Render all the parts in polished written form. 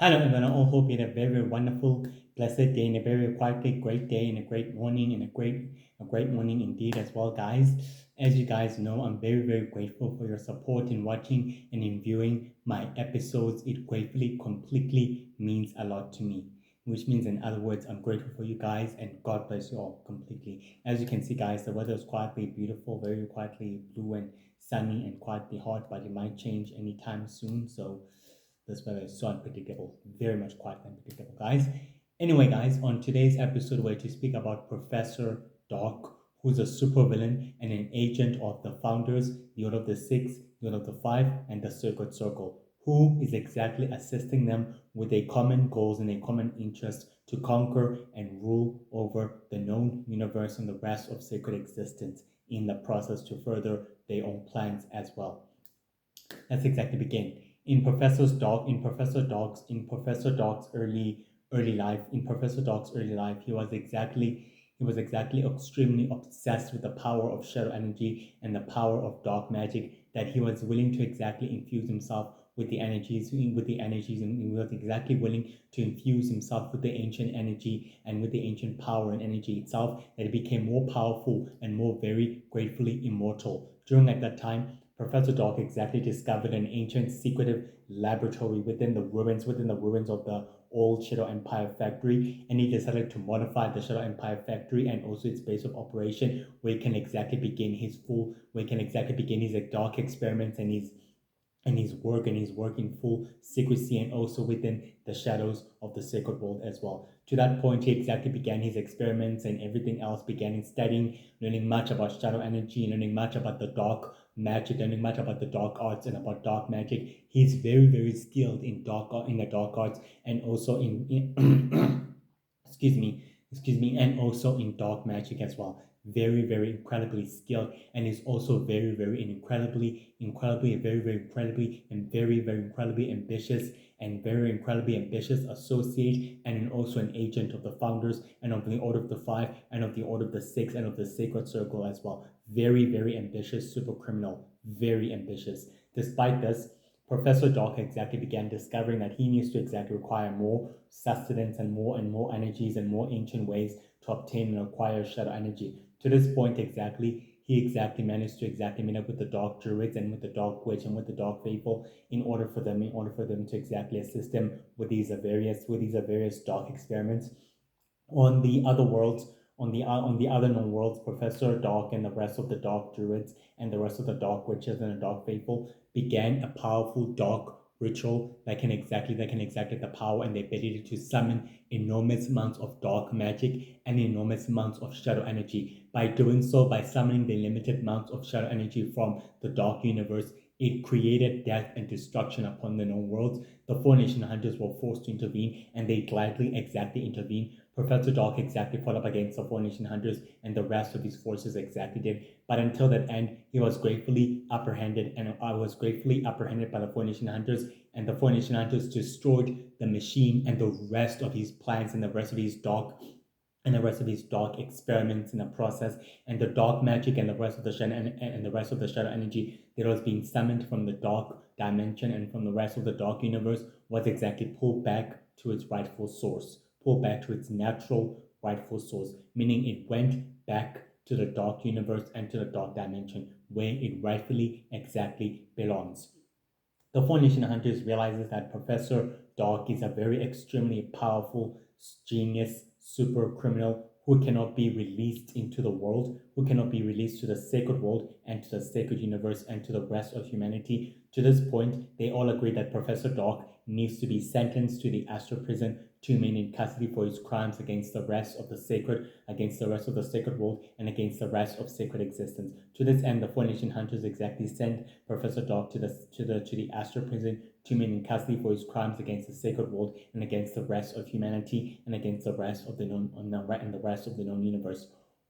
Hello, everyone. I all hope you had a very, very wonderful, blessed day, and a very quietly great day, and a great morning, and a great morning indeed as well, guys. As you guys know, I'm very, very grateful for your support in watching and in viewing my episodes. It gratefully, completely means a lot to me. Which means, in other words, I'm grateful for you guys, and God bless you all completely. As you can see, guys, the weather is quietly beautiful, very quietly blue and sunny, and quietly hot, but it might change anytime soon. So this weather is so unpredictable, very much quite unpredictable, guys. Anyway, guys, on today's episode, we're to speak about Professor Doc, who's a supervillain and an agent of the Founders, the Order of the Six, the Order of the Five, and the Circuit Circle, who is exactly assisting them with a common goals and a common interest to conquer and rule over the known universe and the rest of sacred existence in the process to further their own plans as well. Let's exactly begin. In Professor Dog's early life, he was exactly extremely obsessed with the power of shadow energy and the power of dark magic, that he was willing to exactly infuse himself with the energies, and he was exactly willing to infuse himself with the ancient energy and with the ancient power and energy itself, that it became more powerful and more very gratefully immortal. During at that time, Professor Doc exactly discovered an ancient secretive laboratory within the ruins of the old Shadow Empire factory, and he decided to modify the Shadow Empire factory and also its base of operation, where he can exactly begin his dark experiments and his work in full secrecy, and also within the shadows of the sacred world as well. To that point, he exactly began his experiments, and everything else began in studying, learning much about shadow energy, learning much about the dark magic, learning much about the dark arts and about dark magic. He's very, very skilled in the dark arts, and also in excuse me, and also in dark magic as well. Very, very incredibly skilled, and is also very, very incredibly, very, very incredibly, and very, very incredibly ambitious, and very incredibly ambitious associate, and also an agent of the Founders and of the Order of the Five and of the Order of the Six and of the Sacred Circle as well. Very, very ambitious super criminal, very ambitious. Despite this, Professor Doc exactly began discovering that he needs to exactly require more sustenance and more energies and more ancient ways to obtain and acquire shadow energy. To this point, he exactly managed to exactly meet up with the Dark Druids and with the Dark Witch and with the Dark Faithful in order for them to exactly assist him with these various dark experiments on the other worlds, on the other known worlds. Professor Dark and the rest of the Dark Druids and the rest of the Dark Witches and the Dark Faithful began a powerful dark ritual that can exactly the power and the ability to summon enormous amounts of dark magic and enormous amounts of shadow energy. By doing so, by summoning the limited amounts of shadow energy from the dark universe, it created death and destruction upon the known worlds. The Four Nation Hunters were forced to intervene, and they gladly exactly intervened. Professor Dark exactly fought up against the Four Nation Hunters, and the rest of his forces exactly did. But until that end, he was gratefully apprehended, and I was gratefully apprehended by the Four Nation Hunters, and the Four Nation Hunters destroyed the machine and the rest of his plans and the rest of his dark experiments in the process, and the dark magic and the rest of the shadow energy that was being summoned from the dark dimension and from the rest of the dark universe was exactly pulled back to its rightful source, pulled back to its natural rightful source, meaning it went back to the dark universe and to the dark dimension where it rightfully exactly belongs. The Four Nation Hunters realizes that Professor Dark is a very extremely powerful genius super criminal who cannot be released into the world, who cannot be released to the sacred world and to the sacred universe and to the rest of humanity. To this point, they all agree that Professor Dark needs to be sentenced to the astral prison to remain in custody for his crimes against the rest of the sacred world, and against the rest of sacred existence. To this end, the Four Nation Hunters exactly sent Professor Dark to the astral prison to remain in custody for his crimes against the sacred world and against the rest of humanity and against the rest of the known and the rest of the known universe.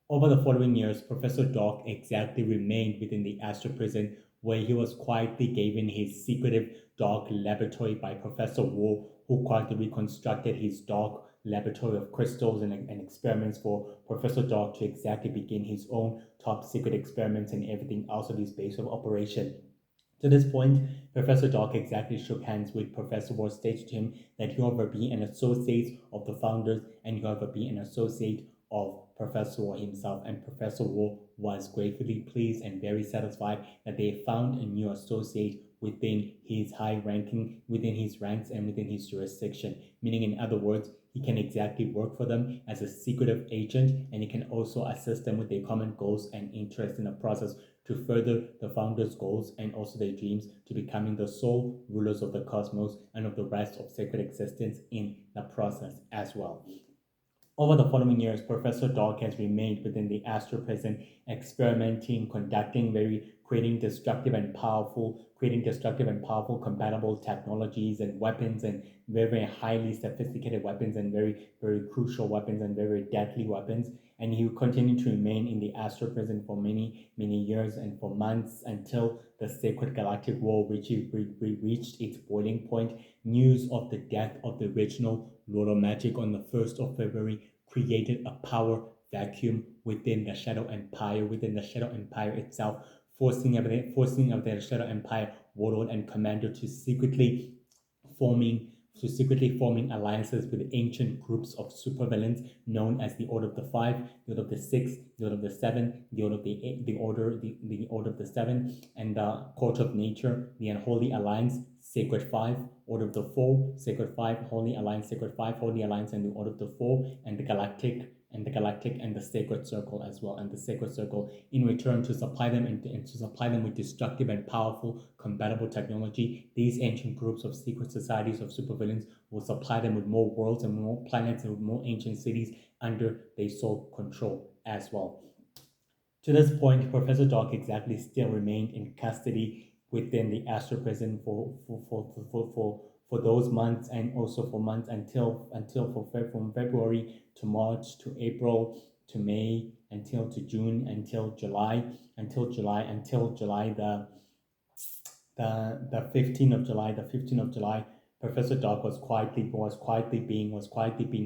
Over the following years, Professor Dark exactly remained within the astral prison, where he was quietly given his secretive dark laboratory by Professor War, who quietly reconstructed his dark laboratory of crystals and experiments for Professor Dark to exactly begin his own top secret experiments and everything else of his base of operation. To this point, Professor Doc exactly shook hands with Professor Ward, stated to him that he will be an associate of the founders and he will be an associate of Professor Ward himself. And Professor Ward was gratefully pleased and very satisfied that they found a new associate within his high ranking, within his ranks, and within his jurisdiction. Meaning, in other words, he can exactly work for them as a secretive agent and he can also assist them with their common goals and interests in the process to further the founders' goals and also their dreams to becoming the sole rulers of the cosmos and of the rest of sacred existence in the process as well. Over the following years, Professor Dog has remained within the astral prison, experimenting, conducting creating destructive and powerful compatible technologies and weapons and very, very highly sophisticated weapons and very, very crucial weapons and very, very deadly weapons. And he will continue to remain in the astral prison for many, many years and for months until the Sacred Galactic War reached its boiling point. News of the death of the original Lord of Magic on the 1st of February created a power vacuum within the Shadow Empire, within the Shadow Empire itself, forcing of the Shadow Empire warlord and commander to forming secretly forming alliances with ancient groups of supervillains known as the Order of the Five, the Order of the Six, the Order of the Seven, the Order of the Eight, the Order of the Seven, and the Court of Nature, the Unholy Alliance, Sacred Five, Order of the Four, Sacred Five, Holy Alliance, Sacred Five, Holy Alliance, and the Order of the Four, and the Galactic and the Sacred Circle as well, and the Sacred Circle in return to supply them and to supply them with destructive and powerful compatible technology. These ancient groups of secret societies of supervillains will supply them with more worlds and more planets and with more ancient cities under their sole control as well. To this point, Professor Doc exactly still remained in custody within the astral prison for those months and also for months from February to March to April to May until to June until July the 15th of July, Professor Doc was quietly being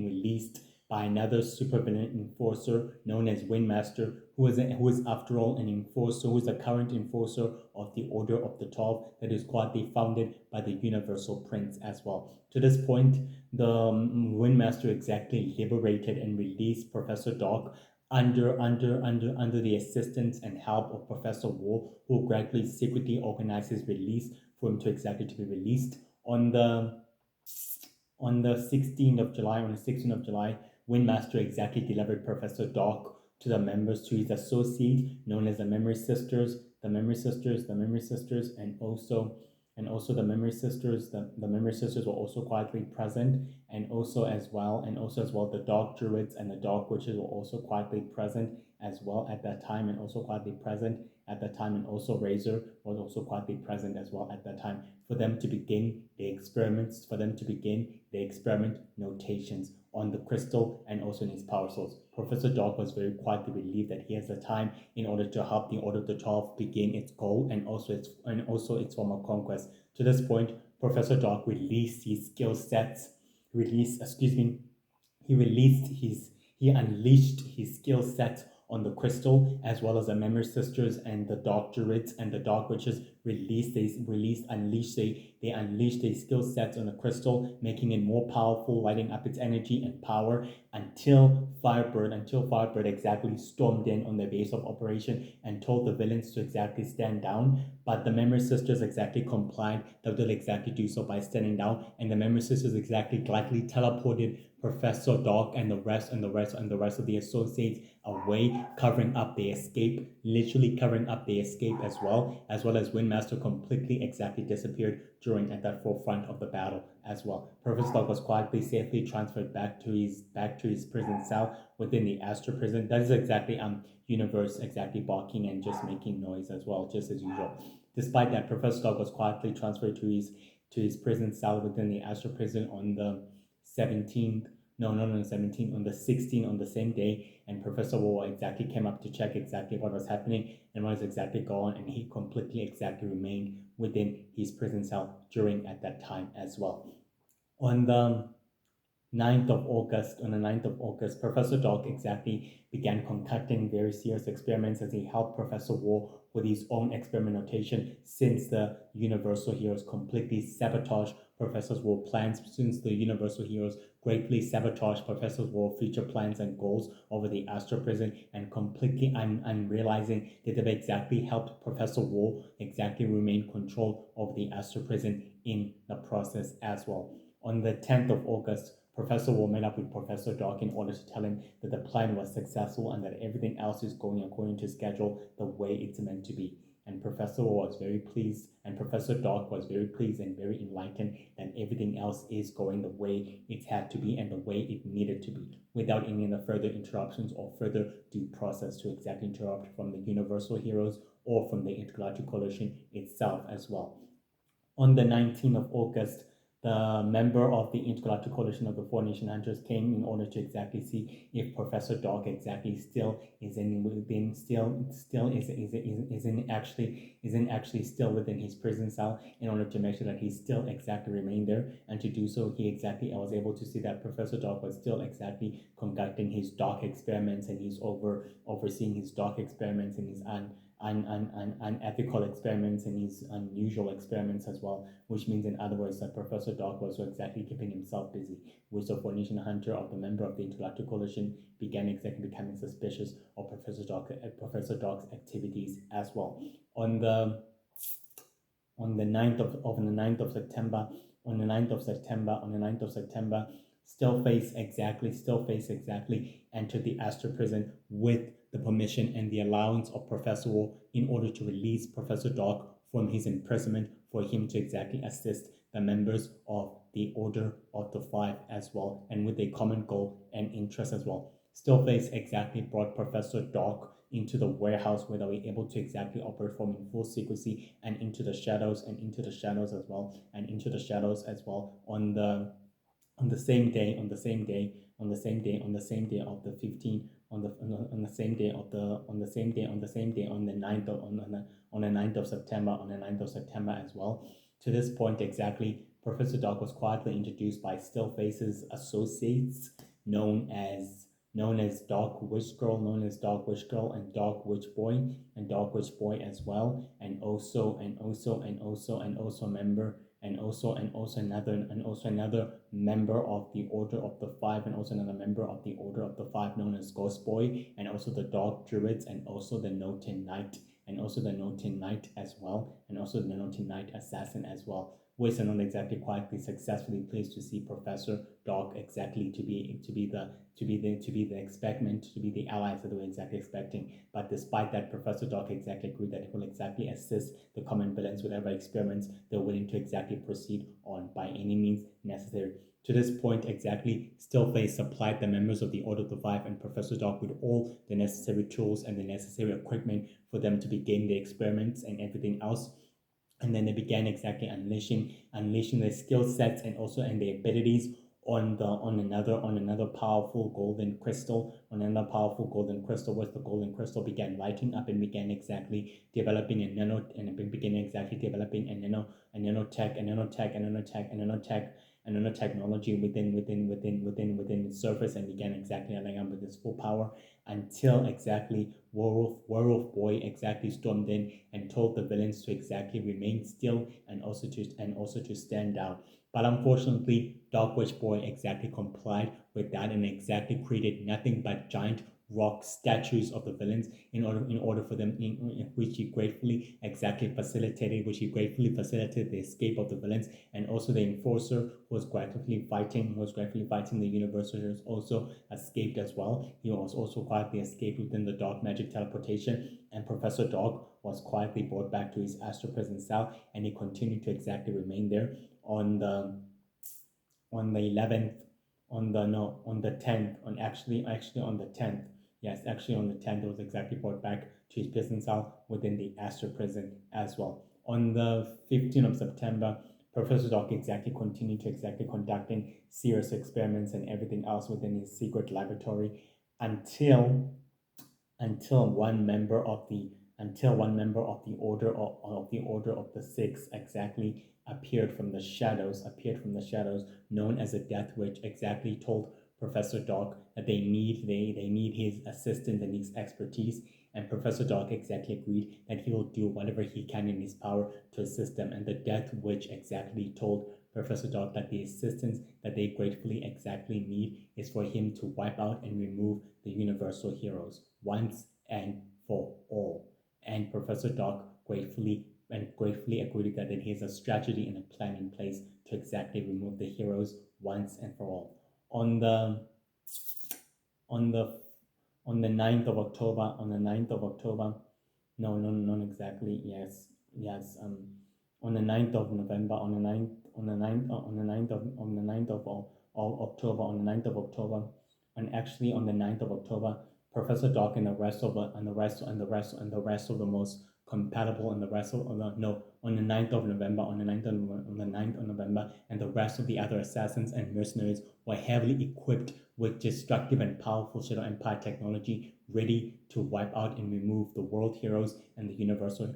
released by another supervillain enforcer known as Windmaster, who is after all an enforcer, who is the current enforcer of the Order of the 12 that is quietly founded by the Universal Prince as well. To this point, the Windmaster exactly liberated and released Professor Doc under the assistance and help of Professor Wu, who gradually secretly organized his release for him to exactly to be released on the 16th of July. On the 16th of July, Windmaster exactly delivered Professor Doc to the members, to his associate known as the Memory Sisters, and also the Memory Sisters. The Memory Sisters were also quietly present, and also as well the Dark Druids and the Dark Witches were also quietly present as well at that time, and also quietly present at that time, and also Razor was also quietly present as well at that time for them to begin the experiments, experiment notations on the crystal and also in his power source. Professor Doc was very quietly relieved that he has the time in order to help the Order of the 12 begin its goal and also its form of conquest. To this point, Professor Doc released his skill sets, he unleashed his skill set on the crystal, as well as the Memory Sisters and the Dark Druids and the Dark Witches unleashed their skill sets on the crystal, making it more powerful, lighting up its energy and power until Firebird exactly stormed in on their base of operation and told the villains to exactly stand down. But the Memory Sisters exactly complied. They did exactly do so by standing down, and the Memory Sisters exactly gladly teleported Professor Doc and the rest of the associates away, covering up the escape, literally covering up the escape as well as Windmaster completely exactly disappeared during at that forefront of the battle as well. Professor Doc was quietly safely transferred back to his prison cell within the Astral prison. That is exactly Universe exactly barking and just making noise as well, just as usual. Despite that, Professor Doc was quietly transferred to his prison cell within the Astral prison on the 17th. No, not on the 17th, on the 16th, on the same day, and Professor Wu exactly came up to check exactly what was happening and what was exactly going on, and he completely exactly remained within his prison cell during at that time as well. On the 9th of August, Professor Doc exactly began concocting very serious experiments as he helped Professor Wu with his own experimentation, since the Universal Heroes completely sabotaged Professor Wolf's plans, since the Universal Heroes greatly sabotaged Professor Wolf's future plans and goals over the Astro Prison, and completely realizing that they've exactly helped Professor Wolf exactly remain control over the Astro Prison in the process as well. On the 10th of August, Professor Wolf met up with Professor Dark in order to tell him that the plan was successful and that everything else is going according to schedule the way it's meant to be. And Professor Wolf was very pleased, and Professor Dark was very pleased and very enlightened that everything else is going the way it had to be and the way it needed to be, without any further interruptions or further due process to exactly interrupt from the Universal Heroes or from the Intergalactic Coalition itself as well. On the 19th of August, the member of the Intergalactic Coalition of the Four Nation Hunters came in order to exactly see if Professor Dark exactly still isn't actually still within his prison cell, in order to make sure that he still exactly remained there. And to do so, he exactly was able to see that Professor Dark was still exactly conducting his dark experiments, and he's overseeing his dark experiments and his unethical experiments and his unusual experiments as well, which means in other words that Professor Dark was exactly keeping himself busy, which the Formation Hunter of the member of the Intergalactic Coalition began exactly becoming suspicious of Professor Dark's activities as well. On the 9th of September, Stillface exactly entered the Astro Prison with the permission and the allowance of Professor Wolf in order to release Professor Dark from his imprisonment, for him to exactly assist the members of the Order of the Five as well, and with a common goal and interest as well. Stillface exactly brought Professor Dark into the warehouse where they were able to exactly operate from in full secrecy and into the shadows as well on the same day of the 15th on the 9th of September as well. To this point exactly, Professor Dark was quietly introduced by Stillface's associates, known as Dark Witch Girl, and Dark Witch Boy as well, and also another member of the Order of the Five, and also another member of the Order of the Five known as Ghost Boy, and also the Dark Druids, and also the Notin Knight, as well, and also the Notin Knight Assassin as well. Which are not exactly quietly successfully pleased to see Professor Dark exactly to be the allies that they were exactly expecting. But despite that, Professor Dark exactly agreed that he will exactly assist the common villains with whatever experiments they're willing to exactly proceed on by any means necessary. To this point exactly, Stillface supplied the members of the Order of the Five and Professor Dark with all the necessary tools and the necessary equipment for them to begin the experiments and everything else. And then they began exactly unleashing their skill sets and their abilities on another powerful golden crystal, where the golden crystal began lighting up and began exactly developing a nanotechnology within its surface, and began exactly aligning up with its full power, until exactly Werewolf Boy exactly stormed in and told the villains to exactly remain still and also to stand down. But unfortunately, Dark Witch Boy exactly complied with that and exactly created nothing but giant rock statues of the villains in order for them, which he gratefully facilitated the escape of the villains. And also the Enforcer was gratefully fighting the Universal Heroes also escaped as well. He was also quietly escaped within the dark magic teleportation, and Professor Dark was quietly brought back to his Astro Prison cell, and he continued to exactly remain there on the 11th, on the 10th, on the 10th. Yes, actually on the 10th, it was exactly brought back to his prison cell within the Astro Prison as well. On the 15th of September, Professor Dark exactly continued to exactly conducting serious experiments and everything else within his secret laboratory until one member of the Order of the Six exactly appeared from the shadows, known as a Death Witch, exactly told Professor Dark that they need his assistance and his expertise, And Professor Dark exactly agreed that he will do whatever he can in his power to assist them. And the Death Witch exactly told Professor Dark that the assistance that they gratefully exactly need is for him to wipe out and remove the universal heroes once and for all. And Professor Dark gratefully agreed that he has a strategy and a plan in place to exactly remove the heroes once and for all. On the on the on the 9th of October, no, no, not exactly. Yes, yes. On the 9th of November, on the 9th of October, on the 9th of October, and actually on the 9th of October, Professor Doc and the rest of the most compatible and the rest of the no on the 9th of November, on the 9th of November, and the rest of the other assassins and mercenaries were heavily equipped with destructive and powerful Shadow Empire technology, ready to wipe out and remove the world heroes and the universal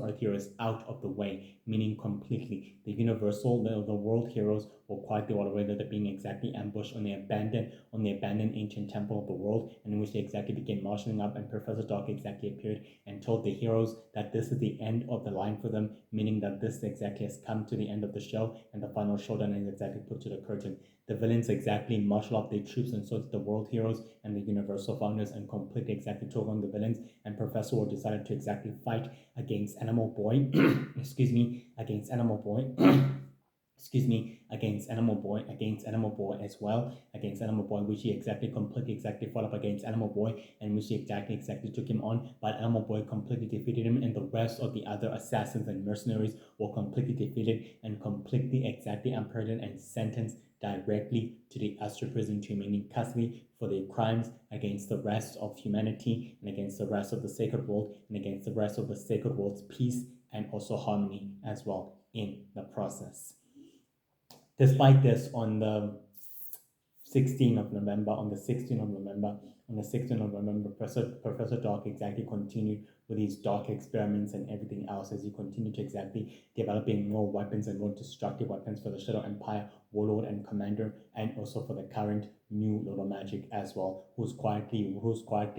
Earth heroes out of the way, meaning completely. The world heroes were quietly all aware that they're being exactly ambushed on the abandoned ancient temple of the world, and in which they exactly began marshalling up, and Professor Dark exactly appeared and told the heroes that this is the end of the line for them, meaning that this exactly has come to the end of the show, and the final showdown is exactly put to the curtain. The villains exactly marshal up their troops, and so did the world heroes and the universal founders, and completely exactly took on the villains. And Professor War decided to exactly fight against Animal Boy, against Animal Boy. Against Animal Boy as well, against Animal Boy, which he completely fought up against Animal Boy, and which he exactly took him on, but Animal Boy completely defeated him, and the rest of the other assassins and mercenaries were completely defeated and completely exactly imprisoned and sentenced directly to the Astral Prison to remain in custody for their crimes against the rest of humanity and against the rest of the sacred world and against the rest of the sacred world's peace and also harmony as well in the process. Despite this, on the 16th of November, Professor Dark exactly continued with his dark experiments and everything else as he continued to exactly developing more weapons and more destructive weapons for the Shadow Empire Warlord and Commander, and also for the current new Lord of Magic as well, whose quietly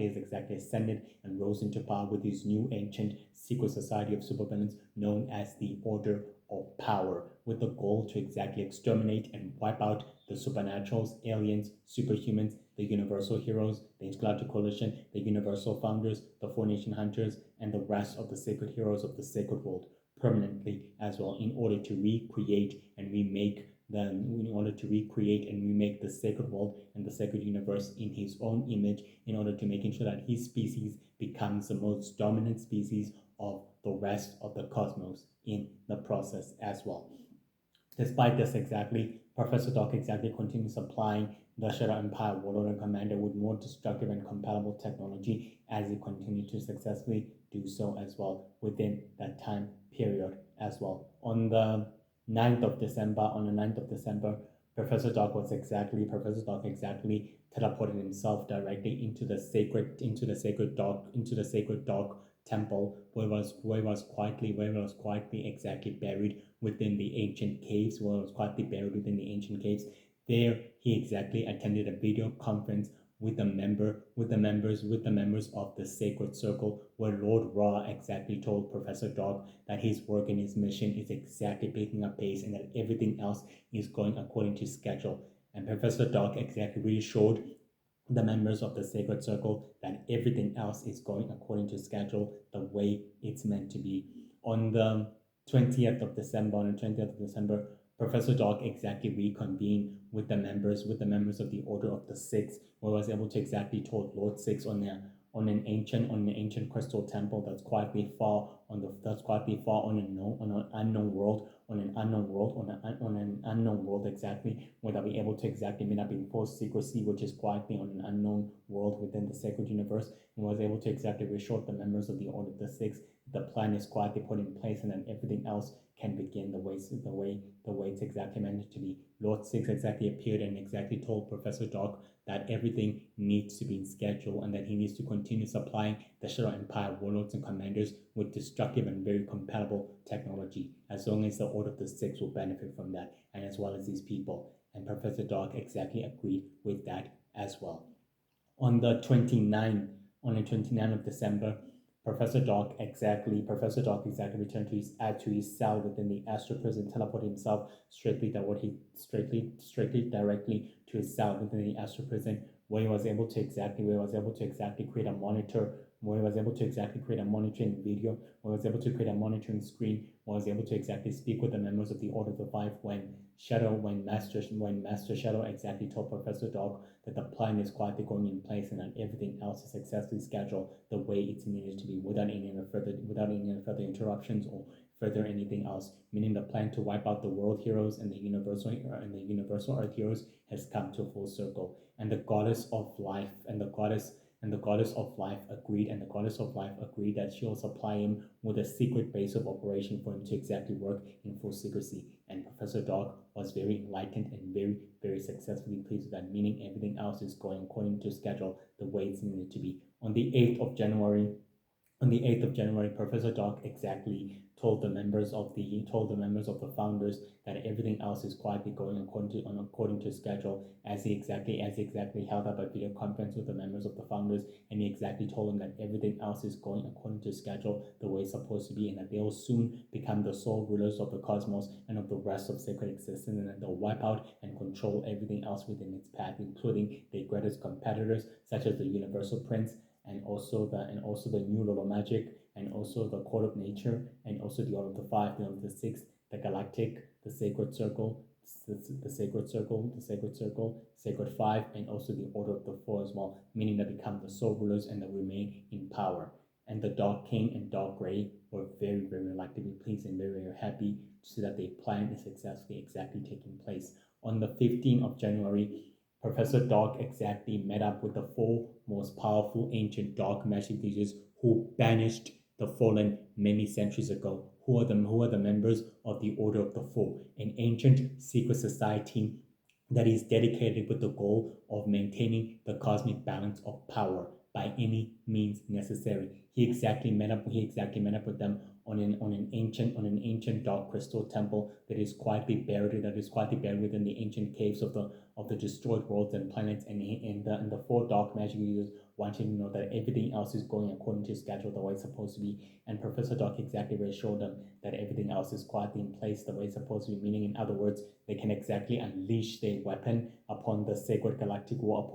has exactly ascended and rose into power with his new ancient secret society of supervillains known as the Order of Power, with the goal to exactly exterminate and wipe out the supernaturals, aliens, superhumans, the universal heroes, the Intergalactic Coalition, the universal founders, the Four Nation Hunters, and the rest of the sacred heroes of the sacred world permanently as well, in order to recreate and remake the sacred world and the sacred universe in his own image, in order to making sure that his species becomes the most dominant species of the rest of the cosmos in the process as well. Despite this, Professor Doc continues supplying the Shadow Empire Warlord and Commander with more destructive and compatible technology as he continued to successfully do so as well within that time period as well. On the 9th of December, Professor Doc teleported himself directly into the sacred dark temple, where it was quietly exactly buried within the ancient caves, There he exactly attended a video conference with the members of the Sacred Circle, where Lord Ra exactly told Professor Dog that his work and his mission is exactly picking up pace and that everything else is going according to schedule. And Professor Dog exactly reassured the members of the Sacred Circle that everything else is going according to schedule, the way it's meant to be. On the 20th of December, Professor Dog exactly reconvened with the members of the Order of the Six, where I was able to exactly told Lord Six on an ancient crystal temple that's quietly far on an unknown world exactly, where they'll be able to exactly meet up in full secrecy, which is quietly on an unknown world within the sacred universe, and was able to exactly reassure the members of the Order of the Six the plan is quietly put in place, and then everything else can begin the way it's exactly meant to be. Lord Six exactly appeared and exactly told Professor Dog that everything needs to be in schedule and that he needs to continue supplying the Shadow Empire warlords and commanders with destructive and very compatible technology, as long as the Order of the Six will benefit from that, and as well as these people. And Professor Dog exactly agreed with that as well. On the 29th On the 29th of December, Professor Doc exactly returned to his cell within the astral prison, teleported himself straightly directly to his cell within the astral prison, where he was able to exactly create a monitor, where he was able to exactly create a monitoring video, where he was able to create a monitoring screen, where he was able to exactly speak with the members of the Order of the Five when Master Shadow exactly told Professor Dog that the plan is quietly going in place and that everything else is successfully scheduled the way it's needed to be without any further interruptions or further anything else. Meaning the plan to wipe out the world heroes and the universal Earth heroes has come to full circle. And the goddess of life and the goddess of life agreed, and the goddess of life agreed that she'll supply him with a secret base of operation for him to exactly work in full secrecy. And Professor Dog was very enlightened and very successfully pleased with that, meaning everything else is going according to schedule the way it's needed to be. On the 8th of January, Professor Doc exactly told the members of the founders that everything else is quietly going according to schedule, as he exactly held up a video conference with the members of the founders, and he exactly told them that everything else is going according to schedule the way it's supposed to be, and that they'll soon become the sole rulers of the cosmos and of the rest of sacred existence, and that they'll wipe out and control everything else within its path, including their greatest competitors such as the Universal Prince, and also the New Law of Magic, and also the Court of Nature, and also the Order of the Five, the Order of the Six, the Galactic, the Sacred Circle, Sacred Five, and also the Order of the Four as well, meaning they become the sole rulers and they remain in power. And the Dark King and Dark Grey were very reluctantly pleased and very happy to see that their plan is successfully exactly taking place. On the 15th of January, Professor Dark exactly met up with the four most powerful ancient dark magic users who banished the fallen many centuries ago. Who are the members of the Order of the Four, an ancient secret society that is dedicated with the goal of maintaining the cosmic balance of power by any means necessary. He exactly met up with them on an ancient dark crystal temple that is quietly buried within the ancient caves of the destroyed worlds and planets, and the four dark magic users wanting to know that everything else is going according to schedule the way it's supposed to be, and Professor Dark exactly reassured them that everything else is quietly in place the way it's supposed to be, meaning in other words they can exactly unleash their weapon upon the sacred galactic war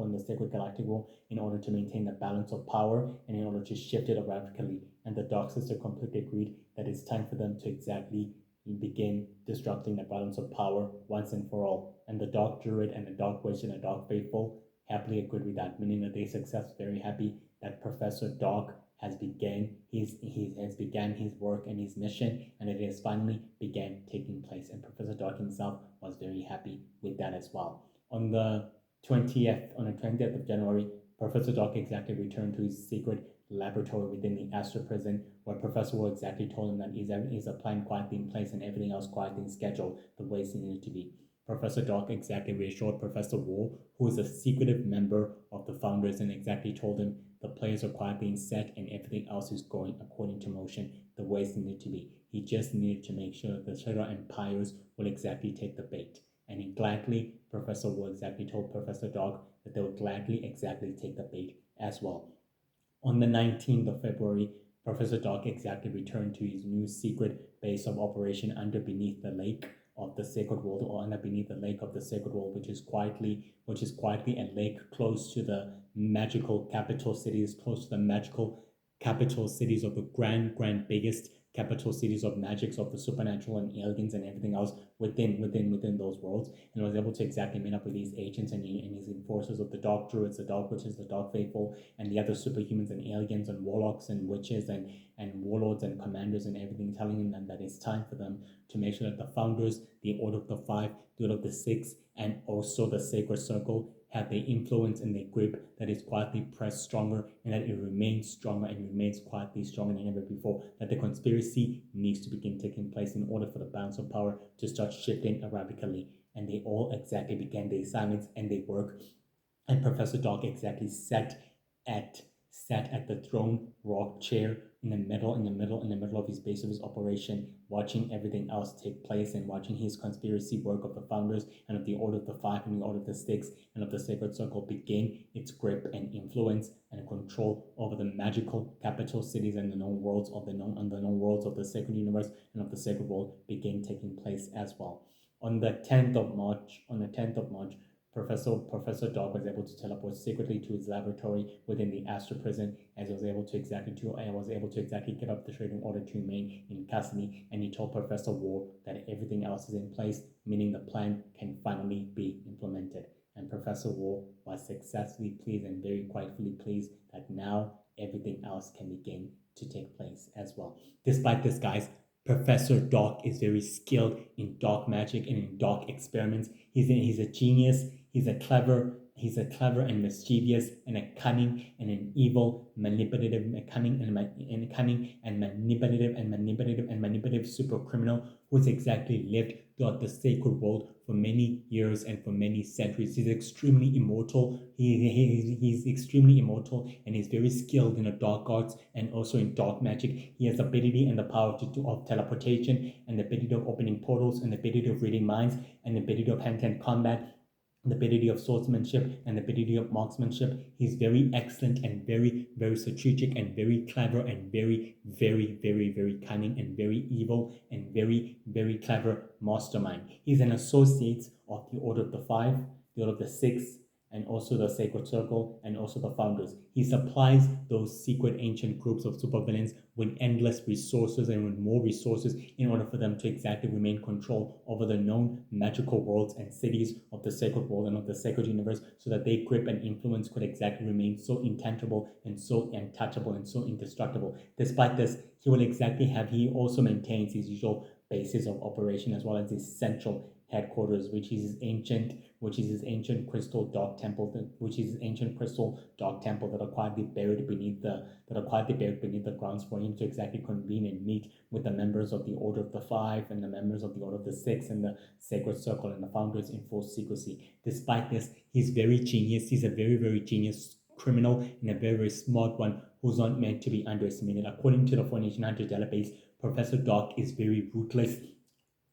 in order to maintain the balance of power and in order to shift it radically. And the Dark Sister completely agreed that it's time for them to exactly begin disrupting the balance of power once and for all. And the Dark Druid and the Dark Witch and the Dark Faithful happily agreed with that, meaning that they success very happy that Professor Dark has began his work and his mission, and it has finally began taking place. And Professor Dark himself was very happy with that as well. On the 20th of January, Professor Dark exactly returned to his secret laboratory within the Astro Prison, where Professor Wu exactly told him that is a plan quietly in place and everything else quietly in schedule the way it needed to be. Professor Dark exactly reassured Professor Wu, who is a secretive member of the founders, and exactly told him the players are quietly in set and everything else is going according to motion the way it needed to be. He just needed to make sure that the Shadow Empires will exactly take the bait. And he gladly, Professor Wu exactly told Professor Dark that they would gladly exactly take the bait as well. On the 19th of February, Professor Dark exactly returned to his new secret base of operation under beneath the lake of the Sacred World, or under beneath the lake of the Sacred World, which is quietly a lake close to the magical capital cities, of the grand biggest capital cities of magics, of the supernatural and aliens and everything else within those worlds, and was able to exactly meet up with these agents and his enforcers of the Dark Druids, the Dark Witches, the Dark Faithful, and the other superhumans and aliens and warlocks and witches and warlords and commanders and everything, telling them that it's time for them to make sure that the founders, the Order of the Five, the Order of the Six, and also the Sacred Circle have the influence and the grip that is quietly pressed stronger, and that it remains stronger and remains quietly stronger than ever before, that the conspiracy needs to begin taking place in order for the balance of power to start shifting radically. And they all exactly began their assignments and their work, and Professor Dark exactly sat at the throne rock chair in the middle of his base of his operation, watching everything else take place and watching his conspiracy work of the founders and of the Order of the Five and the Order of the Six and of the Sacred Circle begin its grip and influence and control over the magical capital cities and the known worlds of the known worlds of the sacred universe and of the sacred world begin taking place as well. On the 10th of March, Professor Dog was able to teleport secretly to his laboratory within the astral prison, as was able to exactly give up the trading order to remain in custody. And he told Professor War that everything else is in place, meaning the plan can finally be implemented. And Professor War was successfully pleased and very quietly pleased that now everything else can begin to take place as well. Despite this, guys, Professor Doc is very skilled in dark magic and in dark experiments. He's a genius. He's a clever and mischievous and a cunning and an evil, manipulative, manipulative super criminal who's exactly lived throughout the sacred world for many years and for many centuries. He's extremely immortal. He's extremely immortal, and he's very skilled in the dark arts and also in dark magic. He has the ability and the power of teleportation, and the ability of opening portals, and the ability of reading minds, and the ability of hand-to-hand combat, the ability of swordsmanship, and the ability of marksmanship. He's very excellent and very, very strategic and very clever and very, very, very, very cunning and very evil and very, very clever mastermind. He's an associate of the Order of the Five, the Order of the Six, and also the Sacred Circle, and also the Founders. He supplies those secret ancient groups of supervillains with endless resources and with more resources in order for them to exactly remain control over the known magical worlds and cities of the sacred world and of the sacred universe, so that their grip and influence could exactly remain so intangible and so untouchable and so indestructible. Despite this, he also maintains his usual basis of operation as well as his central headquarters, which is his ancient crystal dark temple, that are quietly buried beneath the grounds for him to exactly convene and meet with the members of the Order of the Five and the members of the Order of the Six and the Sacred Circle and the Founders in full secrecy. Despite this, he's very genius. He's a very, very genius criminal and a very, very smart one who's not meant to be underestimated. According to the 4 Nation Hunter database, Professor Doc is very ruthless,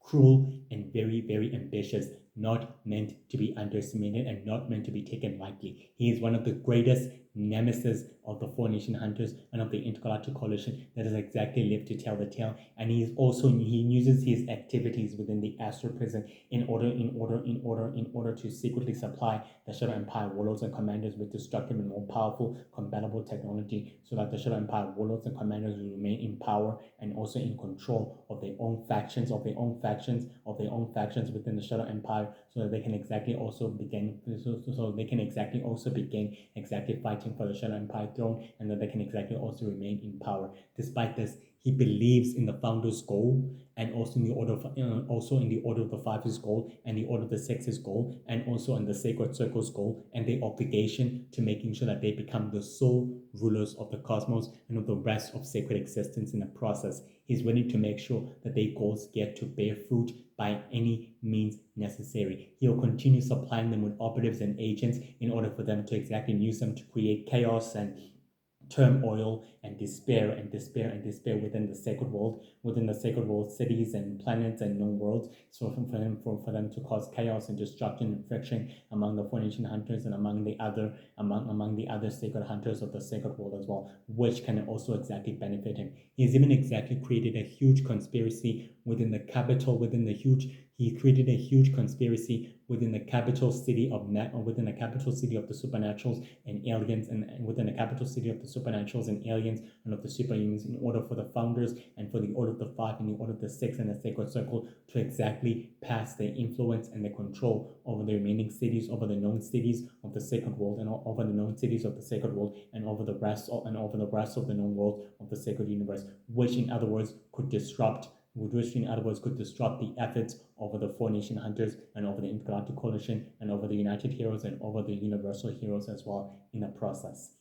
cruel, and very, very ambitious, not meant to be underestimated and not meant to be taken lightly. He is one of the greatest nemesis of the 4 Nation Hunters and of the Intergalactic Coalition that has exactly lived to tell the tale. And he uses his activities within the astral prison in order to secretly supply the Shadow Empire warlords and commanders with destructive and more powerful compatible technology, so that the Shadow Empire warlords and commanders will remain in power and also in control of their own factions within the Shadow Empire, so that they can exactly also begin fighting for the Shadow Empire throne, and that they can exactly also remain in power. Despite this, he believes in the Founder's goal, and also in the Order of the Five's goal, and the Order of the Six's goal, and also in the Sacred Circle's goal, and their obligation to making sure that they become the sole rulers of the cosmos and of the rest of sacred existence in the process. He's willing to make sure that their goals get to bear fruit by any means necessary. He'll continue supplying them with operatives and agents in order for them to exactly use them to create chaos and turmoil and despair within the sacred world cities and planets and known worlds, so for them to cause chaos and destruction and friction among the 4 Nation Hunters and among the other sacred hunters of the sacred world as well, which can also exactly benefit him. He's even exactly created a huge conspiracy within the capital city of the supernaturals and aliens, and within the capital city of the supernaturals and aliens and of the superhumans, in order for the Founders and for the Order of the Five and the Order of the Six and the Sacred Circle to exactly pass their influence and their control over the remaining cities, over the known cities of the sacred world, and over the known cities of the sacred world, and over the rest of the known world of the sacred universe, which in other words could disrupt the efforts over the 4 Nation Hunters and over the Intergalactic Coalition and over the United Heroes and over the Universal Heroes as well in the process.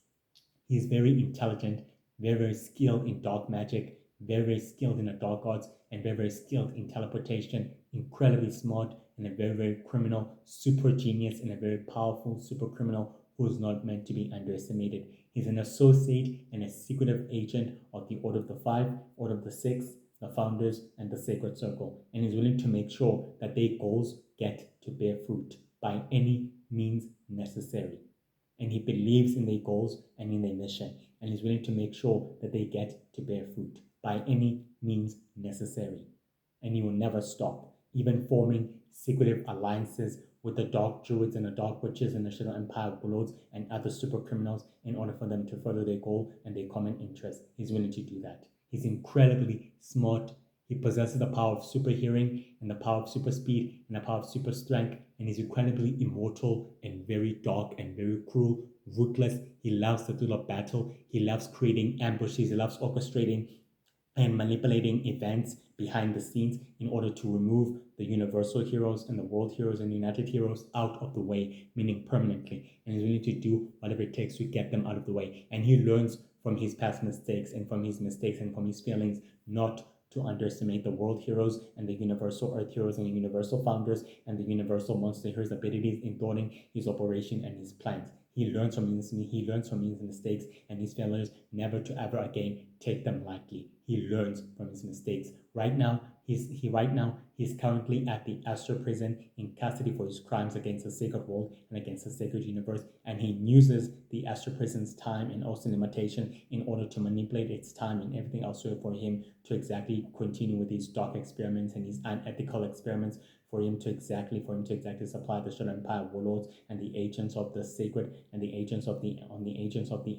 He's very intelligent, very, very skilled in dark magic, very, very skilled in the dark arts, and very, very skilled in teleportation, incredibly smart, and a very, very criminal, super genius, and a very powerful super criminal who's not meant to be underestimated. He's an associate and a secretive agent of the Order of the Five, Order of the Six, the Founders, and the Sacred Circle, and is willing to make sure that their goals get to bear fruit by any means necessary. And he believes in their goals and in their mission, and is willing to make sure that they get to bear fruit by any means necessary. And he will never stop, even forming secretive alliances with the Dark Druids and the Dark Witches and the Shadow Empire warlords and other super criminals in order for them to further their goal and their common interest. He's willing to do that. He's incredibly smart. He possesses the power of super hearing and the power of super speed and the power of super strength, and he's incredibly immortal and very dark and very cruel, ruthless. He loves the thrill of battle. He loves creating ambushes. He loves orchestrating and manipulating events behind the scenes in order to remove the universal heroes and the world heroes and united heroes out of the way, meaning permanently. And he's willing to do whatever it takes to get them out of the way. And he learns from his past mistakes and from his mistakes and from his failings not to underestimate the world heroes and the universal earth heroes and the universal founders and the universal monster heroes' abilities in thwarting his operation and his plans. He learns from his mistakes and his failures, never to ever again take them lightly. He learns from his mistakes. Right now, he's currently at the Astral Prison in custody for his crimes against the sacred world and against the sacred universe, and he uses the Astral Prison's time and also limitation in order to manipulate its time and everything else for him to exactly continue with these dark experiments and these unethical experiments for him to exactly supply the Shadow Empire warlords and the agents of the sacred and the agents of the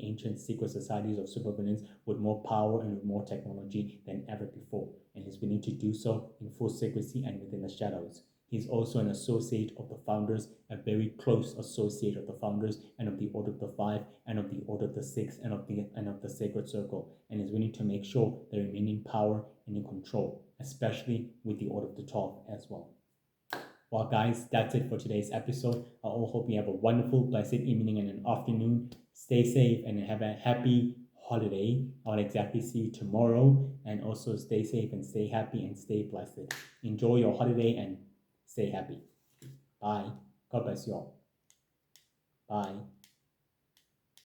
ancient secret societies of supervillains with more power and with more technology than ever before. And he's willing to do so in full secrecy and within the shadows. He's also an associate of the Founders, a very close associate of the Founders and of the Order of the Five and of the Order of the Six and of the Sacred Circle, and is willing to make sure they remain in power and in control, especially with the Order of the 12 as well. Well, guys, that's it for today's episode. I all hope you have a wonderful, blessed evening and an afternoon. Stay safe and have a happy holiday. I'll exactly see you tomorrow. And also stay safe and stay happy and stay blessed. Enjoy your holiday and stay happy. Bye. God bless you all. Bye.